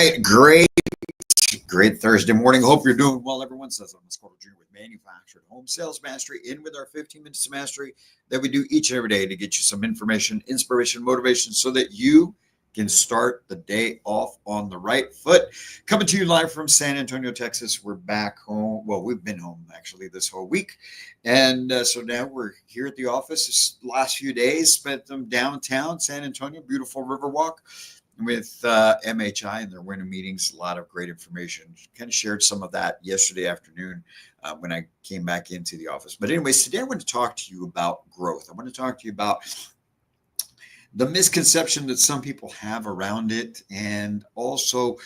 right, great Thursday morning. Hope you're doing well. Everyone says I'm Scott Jr. with Manufactured Home Sales Mastery, in with our 15 minutes of mastery that we do each and every day to get you some information, inspiration, motivation, so that you can start the day off on the right foot. Coming to you live from San Antonio, Texas. We're back home. Well, we've been home actually this whole week, and so now we're here at the office. This last few days spent them downtown San Antonio, beautiful Riverwalk with MHI and their winter meetings. A lot of great information. Kind of shared some of that yesterday afternoon when I came back into the office. But anyways, today I want to talk to you about growth. I want to talk to you about the misconception that some people have around it, and also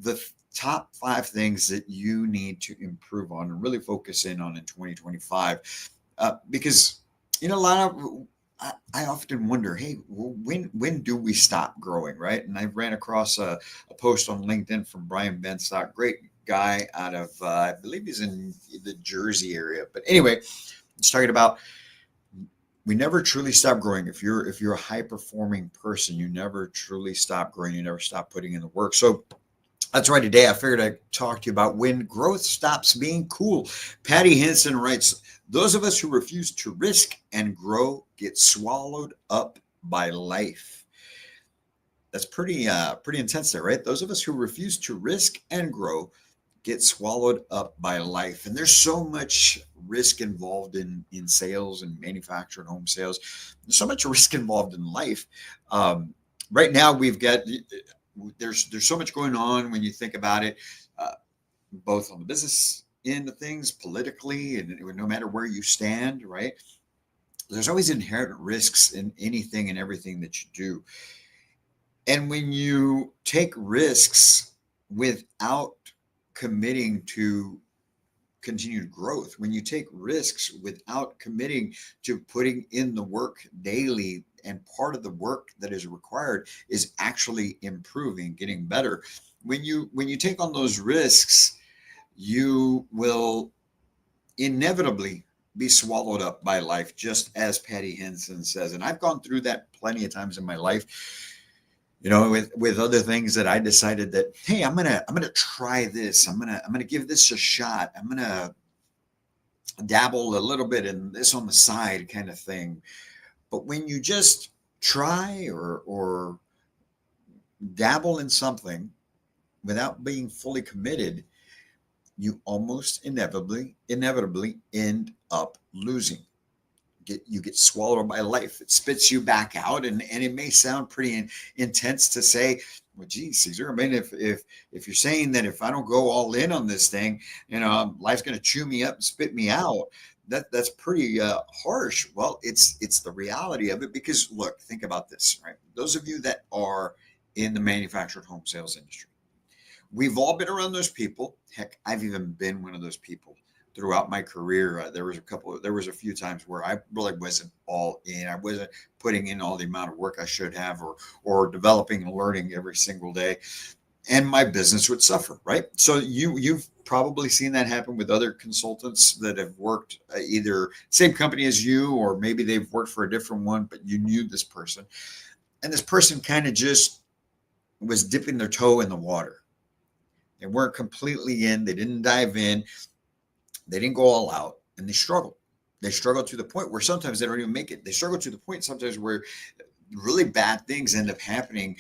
the top 5 things that you need to improve on and really focus in on in 2025. Because a lot of I often wonder, hey, when do we stop growing, right? And I ran across a post on LinkedIn from Brian Benstock, great guy out of I believe he's in the Jersey area. But anyway, it's talking about we never truly stop growing. If you're a high performing person, you never truly stop growing. You never stop putting in the work. So that's why today I figured I'd talk to you about when growth stops being cool. Patty Henson writes, those of us who refuse to risk and grow get swallowed up by life. That's pretty intense there, right? Those of us who refuse to risk and grow get swallowed up by life. And there's so much risk involved in sales and manufactured home sales. There's so much risk involved in life. Right now we've got there's so much going on when you think about it, both on the business end of things, politically, and no matter where you stand, right? There's always inherent risks in anything and everything that you do. And when you take risks without committing to continued growth, when you take risks without committing to putting in the work daily, and part of the work that is required is actually improving, getting better. When you take on those risks, you will inevitably be swallowed up by life, just as Patty Henson says. And I've gone through that plenty of times in my life, with other things that I decided that, hey, I'm gonna try this. I'm gonna give this a shot. I'm gonna dabble a little bit in this on the side kind of thing. But when you just try or dabble in something without being fully committed, you almost inevitably end up losing. You get swallowed by life. It spits you back out, and it may sound pretty intense to say, well, geez, Caesar, I mean, if you're saying that if I don't go all in on this thing, life's going to chew me up and spit me out, that's pretty harsh. Well, it's the reality of it, because look, think about this, right? Those of you that are in the manufactured home sales industry, we've all been around those people. Heck, I've even been one of those people throughout my career. There was a few times where I really wasn't all in. I wasn't putting in all the amount of work I should have, or developing and learning every single day, and my business would suffer, right? So you've probably seen that happen with other consultants that have worked either same company as you, or maybe they've worked for a different one, but you knew this person, and this person kind of just was dipping their toe in the water. They weren't completely in. They didn't dive in. They didn't go all out, and they struggled. They struggled to the point where sometimes they don't even make it. They struggle to the point sometimes where really bad things end up happening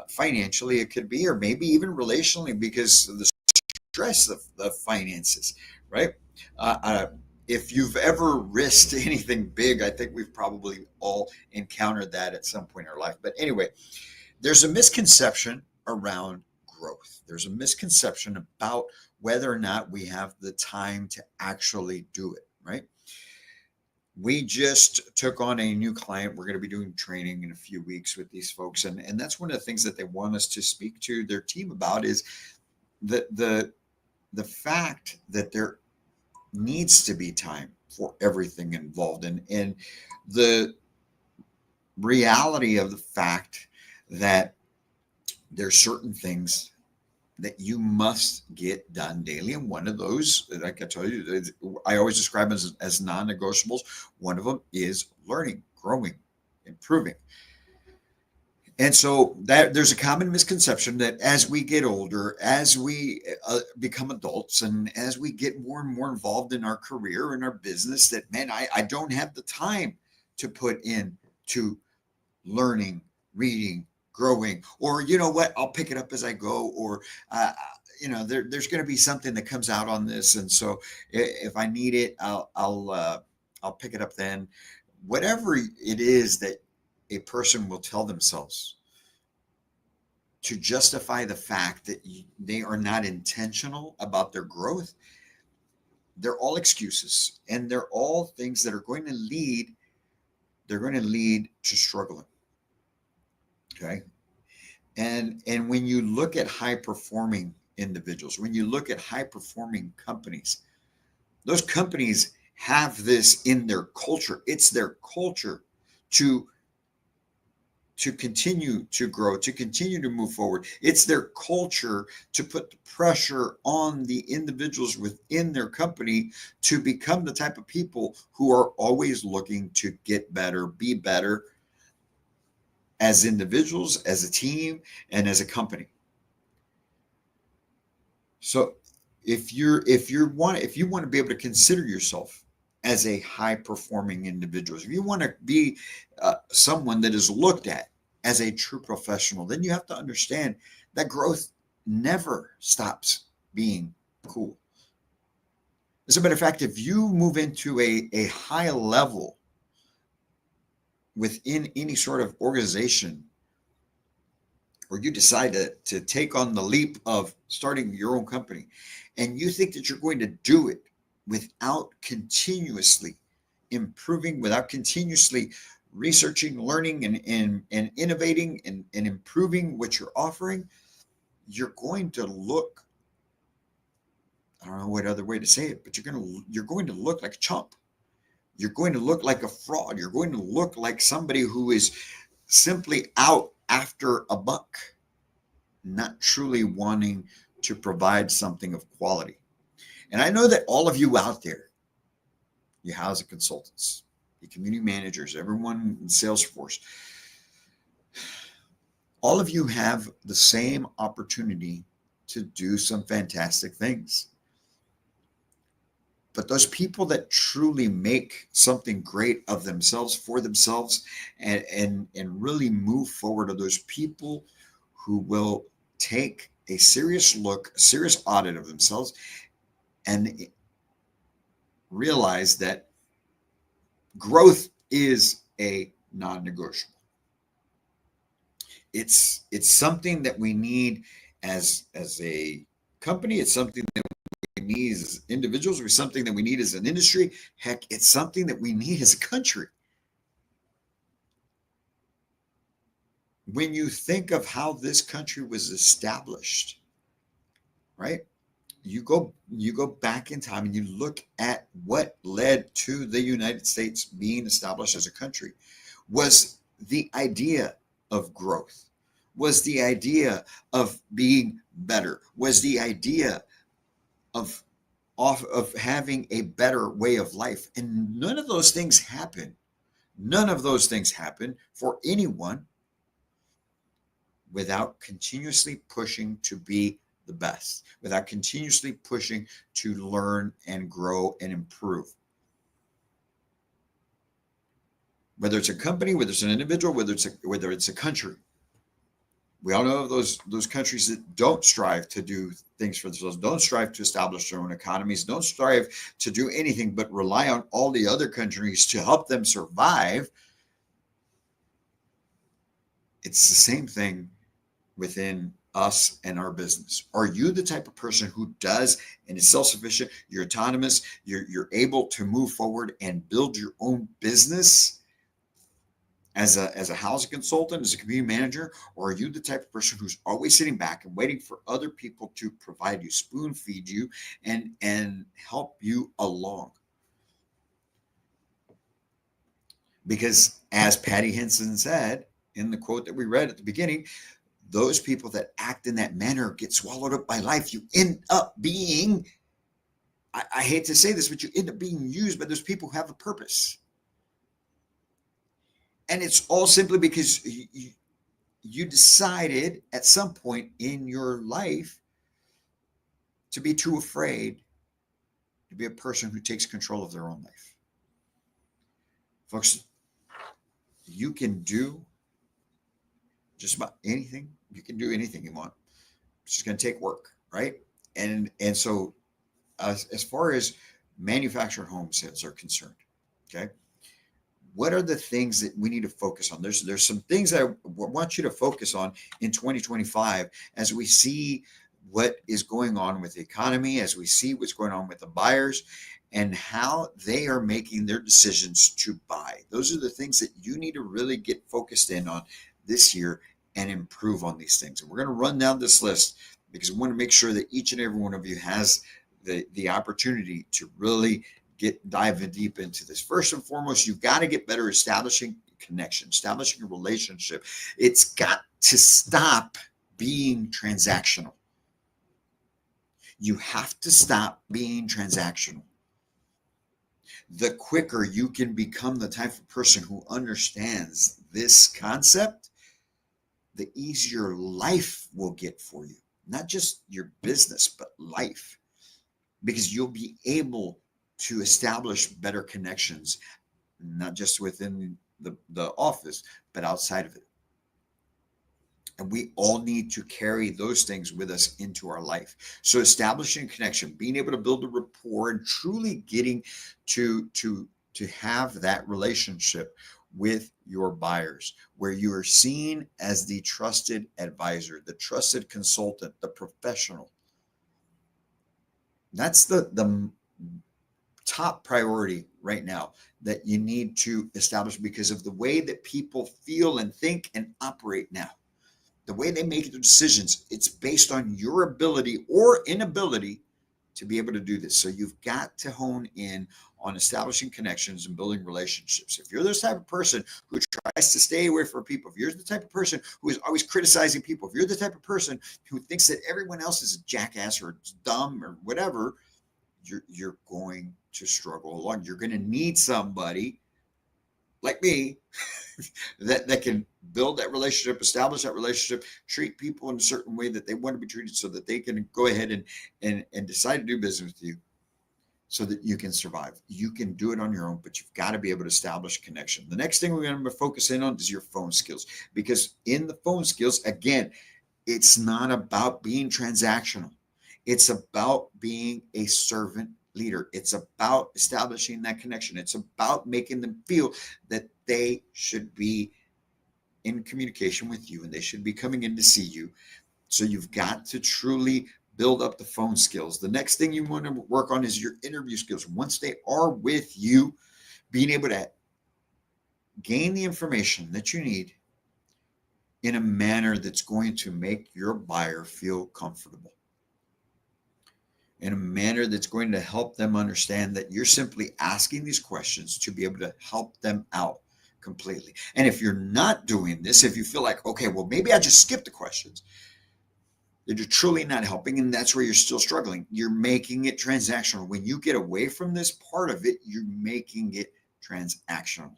financially, it could be, or maybe even relationally, because of the stress of the finances, right? If you've ever risked anything big, I think we've probably all encountered that at some point in our life. But anyway, there's a misconception around growth. There's a misconception about whether or not we have the time to actually do it, right? We just took on a new client. We're going to be doing training in a few weeks with these folks. And that's one of the things that they want us to speak to their team about, is the fact that there needs to be time for everything involved. And the reality of the fact that there's certain things that you must get done daily. And one of those, like I told you, I always describe as non-negotiables. One of them is learning, growing, improving. And so that there's a common misconception that as we get older, as we become adults, and as we get more and more involved in our career and our business, that man, I don't have the time to put in to learning, reading, growing, or you know what, I'll pick it up as I go, or there's going to be something that comes out on this, and so if I need it, I'll pick it up then. Whatever it is that a person will tell themselves to justify the fact that they are not intentional about their growth, they're all excuses, and they're all things that are going to lead. They're going to lead to struggling. Okay. And when you look at high performing individuals, when you look at high performing companies, those companies have this in their culture. It's their culture to continue to grow, to continue to move forward. It's their culture to put the pressure on the individuals within their company to become the type of people who are always looking to get better, be better as individuals, as a team, and as a company. So if you want to be able to consider yourself as a high performing individual, if you want to be someone that is looked at as a true professional, then you have to understand that growth never stops being cool. As a matter of fact, if you move into a high level within any sort of organization, or you decide to take on the leap of starting your own company, and you think that you're going to do it without continuously improving, without continuously researching, learning, and innovating and improving what you're offering, you're going to look, I don't know what other way to say it, but you're going to look like a chump. You're going to look like a fraud. You're going to look like somebody who is simply out after a buck, not truly wanting to provide something of quality. And I know that all of you out there, you housing consultants, the community managers, everyone in Salesforce, all of you have the same opportunity to do some fantastic things. But those people that truly make something great of themselves, for themselves, and really move forward, are those people who will take a serious look, a serious audit of themselves, and realize that growth is a non-negotiable. It's something that we need as a company. It's something that we need as individuals. It's something that we need as an industry. Heck, it's something that we need as a country. When you think of how this country was established, right? You go back in time and you look at what led to the United States being established as a country, was the idea of growth, was the idea of being better, was the idea of having a better way of life. And none of those things happen. None of those things happen for anyone without continuously pushing to be the best, without continuously pushing to learn and grow and improve. Whether it's a company, whether it's an individual, whether it's a country. We all know of those countries that don't strive to do things for themselves, don't strive to establish their own economies, don't strive to do anything but rely on all the other countries to help them survive. It's the same thing within us and our business. Are you the type of person who does and is self-sufficient, you're autonomous, you're able to move forward and build your own business as a housing consultant, as a community manager? Or are you the type of person who's always sitting back and waiting for other people to provide you, spoon feed you, and help you along? Because as Patty Henson said in the quote that we read at the beginning, those people that act in that manner get swallowed up by life. You end up being, I hate to say this, but you end up being used by those people who have a purpose. And it's all simply because you decided at some point in your life to be too afraid to be a person who takes control of their own life. Folks, you can do just about anything. You can do anything you want. It's just going to take work, right? And so as far as manufactured home sales are concerned, okay, what are the things that we need to focus on? There's some things that I want you to focus on in 2025 as we see what is going on with the economy, as we see what's going on with the buyers and how they are making their decisions to buy. Those are the things that you need to really get focused in on this year and improve on these things. And we're going to run down this list because we want to make sure that each and every one of you has the opportunity to really dive deep into this. First and foremost, you've got to get better establishing connection, establishing a relationship. It's got to stop being transactional. You have to stop being transactional. The quicker you can become the type of person who understands this concept, the easier life will get for you. Not just your business, but life. Because you'll be able to establish better connections, not just within the office, but outside of it. And we all need to carry those things with us into our life. So establishing a connection, being able to build a rapport, and truly getting to have that relationship with your buyers, where you are seen as the trusted advisor, the trusted consultant, the professional. That's the top priority right now that you need to establish because of the way that people feel and think and operate now. The way they make their decisions, it's based on your ability or inability to be able to do this. So you've got to hone in on establishing connections and building relationships. If you're this type of person who tries to stay away from people, if you're the type of person who is always criticizing people, if you're the type of person who thinks that everyone else is a jackass or dumb or whatever, you're going to struggle along. You're going to need somebody like me that can build that relationship, establish that relationship, treat people in a certain way that they want to be treated so that they can go ahead and decide to do business with you so that you can survive. You can do it on your own, but you've got to be able to establish connection. The next thing we're going to focus in on is your phone skills, because in the phone skills, again, it's not about being transactional. It's about being a servant leader. It's about establishing that connection. It's about making them feel that they should be in communication with you and they should be coming in to see you. So you've got to truly build up the phone skills. The next thing you want to work on is your interview skills. Once they are with you, being able to gain the information that you need in a manner that's going to make your buyer feel comfortable, in a manner that's going to help them understand that you're simply asking these questions to be able to help them out completely. And if you're not doing this, if you feel like, okay, well, maybe I just skipped the questions, that you're truly not helping, and that's where you're still struggling. You're making it transactional. When you get away from this part of it, you're making it transactional.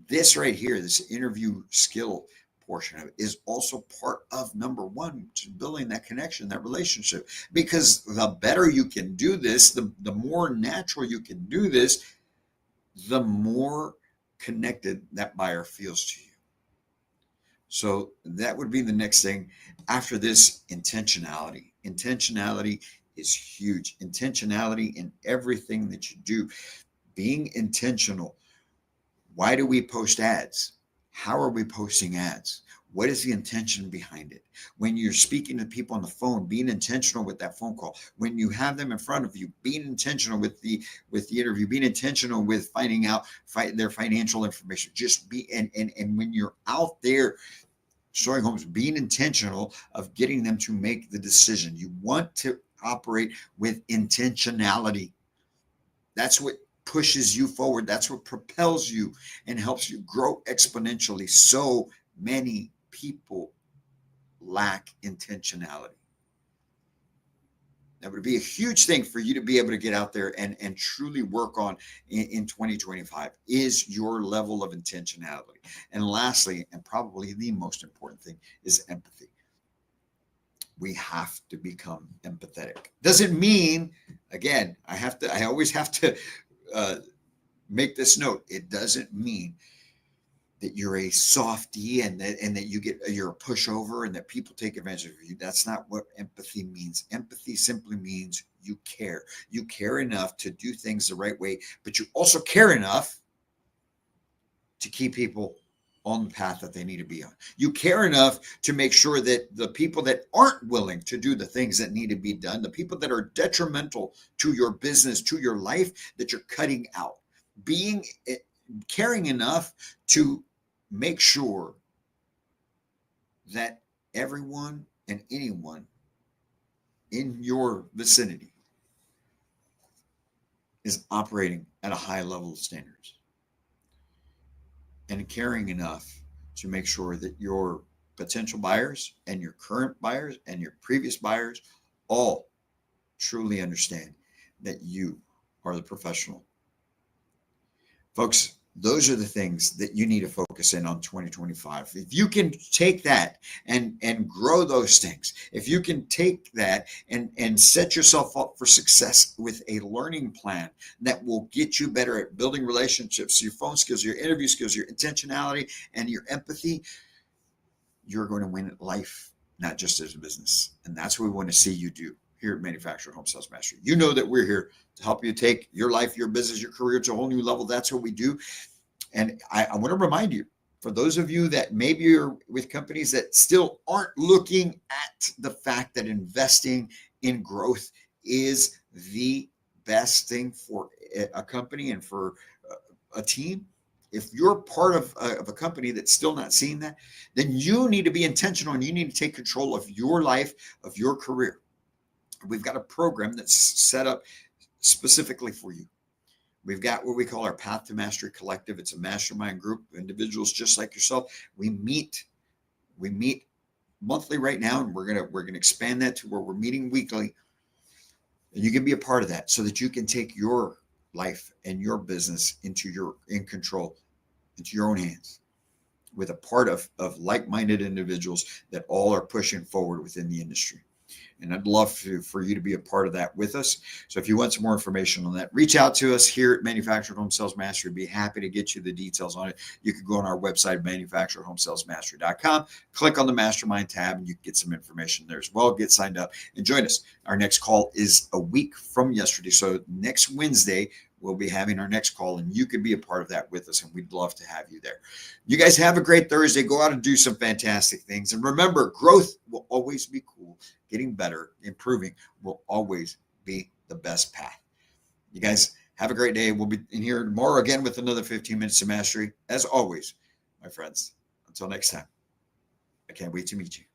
This right here, this interview skill portion of it, is also part of number one, which is building that connection, that relationship. Because the better you can do this, the more natural you can do this, the more connected that buyer feels to you. So that would be the next thing. After this, intentionality. Intentionality is huge. Intentionality in everything that you do. Being intentional. Why do we post ads? How are we posting ads? What is the intention behind it? When you're speaking to people on the phone, being intentional with that phone call. When you have them in front of you, being intentional with the interview, being intentional with finding out their financial information. Just be and when you're out there showing homes, being intentional of getting them to make the decision. You want to operate with intentionality. That's what pushes you forward. That's what propels you and helps you grow exponentially. So many people lack intentionality. That would be a huge thing for you to be able to get out there and truly work on in 2025 is your level of intentionality. And lastly, and probably the most important thing, is empathy. We have to become empathetic. Doesn't mean, again, I always have to make this note. It doesn't mean that you're a softie and that you're a pushover and that people take advantage of you. That's not what empathy means. Empathy simply means you care. You care enough to do things the right way, but you also care enough to keep people on the path that they need to be on. You care enough to make sure that the people that aren't willing to do the things that need to be done, the people that are detrimental to your business, to your life, that you're cutting out. Caring enough to make sure that everyone and anyone in your vicinity is operating at a high level of standards, and caring enough to make sure that your potential buyers and your current buyers and your previous buyers all truly understand that you are the professional. Folks, those are the things that you need to focus in on 2025. If you can take that and grow those things, if you can take that and set yourself up for success with a learning plan that will get you better at building relationships, your phone skills, your interview skills, your intentionality, and your empathy, you're going to win at life, not just as a business. And that's what we want to see you do here at Manufactured Home Sales Mastery. You know that we're here to help you take your life, your business, your career to a whole new level. That's what we do. And I want to remind you, for those of you that maybe are with companies that still aren't looking at the fact that investing in growth is the best thing for a company and for a team. If you're part of a company that's still not seeing that, then you need to be intentional and you need to take control of your life, of your career. We've got a program that's set up specifically for you. We've got what we call our Path to Mastery Collective. It's a mastermind group of individuals just like yourself. We meet monthly right now, and we're gonna expand that to where we're meeting weekly. And you can be a part of that so that you can take your life and your business in control, into your own hands, with a part of like-minded individuals that all are pushing forward within the industry. And I'd love for you to be a part of that with us. So if you want some more information on that, reach out to us here at Manufactured Home Sales Mastery. We'd be happy to get you the details on it. You can go on our website, manufacturedhomessalesmastery.com, click on the Mastermind tab, and you can get some information there as well. Get signed up and join us. Our next call is a week from yesterday. So next Wednesday, we'll be having our next call, and you could be a part of that with us, and we'd love to have you there. You guys have a great Thursday. Go out and do some fantastic things. And remember, growth will always be cool. Getting better, improving will always be the best path. You guys have a great day. We'll be in here tomorrow again with another 15 minutes of mastery. As always, my friends, until next time, I can't wait to meet you.